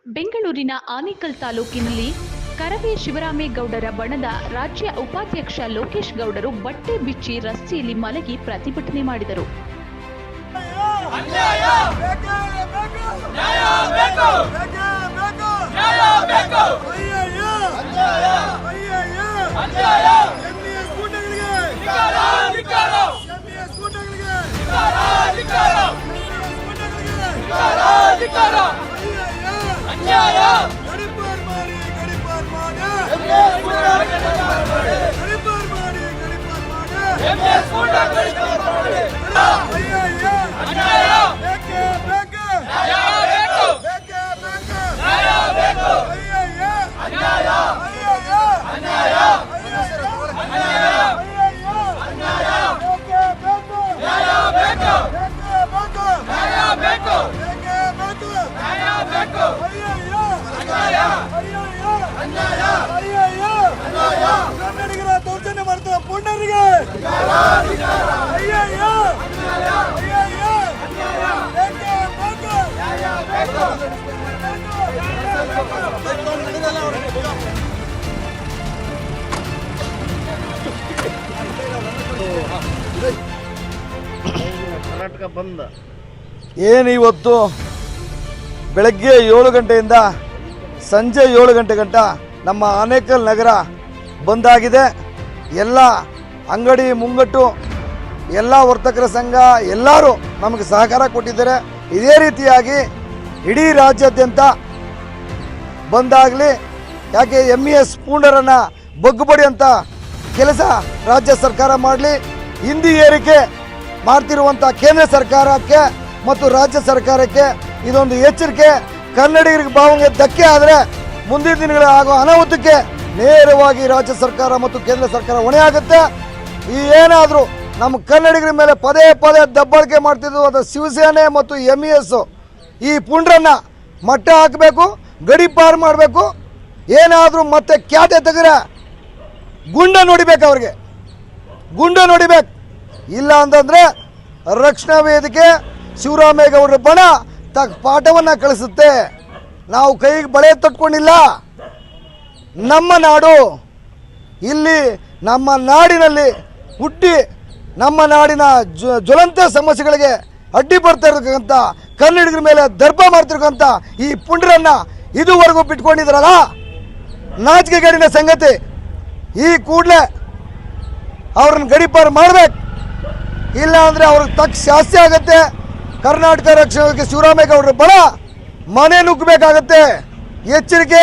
ಬೆಂಗಳೂರಿನ ಆನೇಕಲ್ ತಾಲೂಕಿನಲ್ಲಿ ಕರವೇ ಶಿವರಾಮೇಗೌಡರ ಬಣದ ರಾಜ್ಯ ಉಪಾಧ್ಯಕ್ಷ ಲೋಕೇಶ್ ಗೌಡರು ಬಟ್ಟೆ ಬಿಚ್ಚಿ ರಸ್ತೆಯಲ್ಲಿ ಮಲಗಿ ಪ್ರತಿಭಟನೆ ಮಾಡಿದರು. ಕನ್ನಡಿಗರ ದೌರ್ಜನ್ಯ ಮಾಡ್ತಾರೆ ಪುಂಡರಿಗೆ ಕರ್ನಾಟಕ ಬಂದ್ ಏನು ಇವತ್ತು ಬೆಳಗ್ಗೆ 7 ಗಂಟೆಯಿಂದ ಸಂಜೆ 7 ಗಂಟೆ ಗಂಟ ನಮ್ಮ ಆನೇಕಲ್ ನಗರ ಬಂದಾಗಿದೆ. ಎಲ್ಲ ಅಂಗಡಿ ಮುಂಗಟ್ಟು ಎಲ್ಲ ವರ್ತಕರ ಸಂಘ ಎಲ್ಲರೂ ನಮಗೆ ಸಹಕಾರ ಕೊಟ್ಟಿದ್ದಾರೆ. ಇದೇ ರೀತಿಯಾಗಿ ಇಡೀ ರಾಜ್ಯಾದ್ಯಂತ ಬಂದಾಗಲಿ, ಯಾಕೆ MES ಪೂರ್ಣರನ್ನು ಬಗ್ಗುಬಡಿ ಅಂತ ಕೆಲಸ ರಾಜ್ಯ ಸರ್ಕಾರ ಮಾಡಲಿ. ಹಿಂದಿ ಏರಿಕೆ ಮಾಡ್ತಿರುವಂಥ ಕೇಂದ್ರ ಸರ್ಕಾರಕ್ಕೆ ಮತ್ತು ರಾಜ್ಯ ಸರ್ಕಾರಕ್ಕೆ ಇದೊಂದು ಎಚ್ಚರಿಕೆ. ಕನ್ನಡಿಗರಿಗೆ ಭಾವನೆಗೆ ಧಕ್ಕೆ ಆದರೆ ಮುಂದಿನ ದಿನಗಳ ಆಗೋ ಅನಾಹುತಕ್ಕೆ ನೇರವಾಗಿ ರಾಜ್ಯ ಸರ್ಕಾರ ಮತ್ತು ಕೇಂದ್ರ ಸರ್ಕಾರ ಹೊಣೆ ಆಗುತ್ತೆ. ಈ ಏನಾದರೂ ನಮ್ಮ ಕನ್ನಡಿಗರ ಮೇಲೆ ಪದೇ ಪದೇ ದಬ್ಬಾಳಿಕೆ ಮಾಡ್ತಿದ್ದು ಅದು ಶಿವಸೇನೆ ಮತ್ತು MES ಈ ಪುಂಡ್ರನ್ನ ಮಟ್ಟ ಹಾಕಬೇಕು, ಗಡಿ ಪಾರು ಮಾಡಬೇಕು. ಏನಾದರೂ ಮತ್ತೆ ಕ್ಯಾತೆ ತೆಗೆದ್ರೆ ಗುಂಡ ನೋಡಿಬೇಕು, ಅವ್ರಿಗೆ ಗುಂಡ ನೋಡಿಬೇಕು. ಇಲ್ಲ ಅಂತಂದರೆ ರಕ್ಷಣಾ ವೇದಿಕೆ ಶಿವರಾಮೇಗೌಡರ ಬಣ ತಕ್ಕ ಪಾಠವನ್ನು ಕಳಿಸುತ್ತೆ. ನಾವು ಕೈಗೆ ಬಳೆ ತಟ್ಕೊಂಡಿಲ್ಲ. ನಮ್ಮ ನಾಡು, ಇಲ್ಲಿ ನಮ್ಮ ನಾಡಿನಲ್ಲಿ ಹುಟ್ಟಿ ನಮ್ಮ ನಾಡಿನ ಜ್ವಲಂತ ಸಮಸ್ಯೆಗಳಿಗೆ ಅಡ್ಡಿ ಬರ್ತಾ ಇರತಕ್ಕಂಥ ಕನ್ನಡಿಗರ ಮೇಲೆ ದರ್ಪ ಮಾಡ್ತಿರ್ತಕ್ಕಂಥ ಈ ಪುಂಡ್ರನ್ನ ಇದುವರೆಗೂ ಬಿಟ್ಕೊಂಡಿದ್ರಲ್ಲ, ನಾಚಿಕೆಗೇಡಿನ ಸಂಗತಿ. ಈ ಕೂಡಲೇ ಅವ್ರನ್ನ ಗಡಿಪಾರು ಮಾಡಬೇಕು. ಇಲ್ಲ ಅಂದರೆ ಅವ್ರಿಗೆ ತಕ್ಕ ಶಾಸ್ತಿ ಆಗುತ್ತೆ. ಕರ್ನಾಟಕ ರಕ್ಷಣೆಗೆ ಶಿವರಾಮೇಗೌಡರ ಬಣ ಮನೆ ನುಗ್ಗಬೇಕಾಗತ್ತೆ. ಎಚ್ಚರಿಕೆ.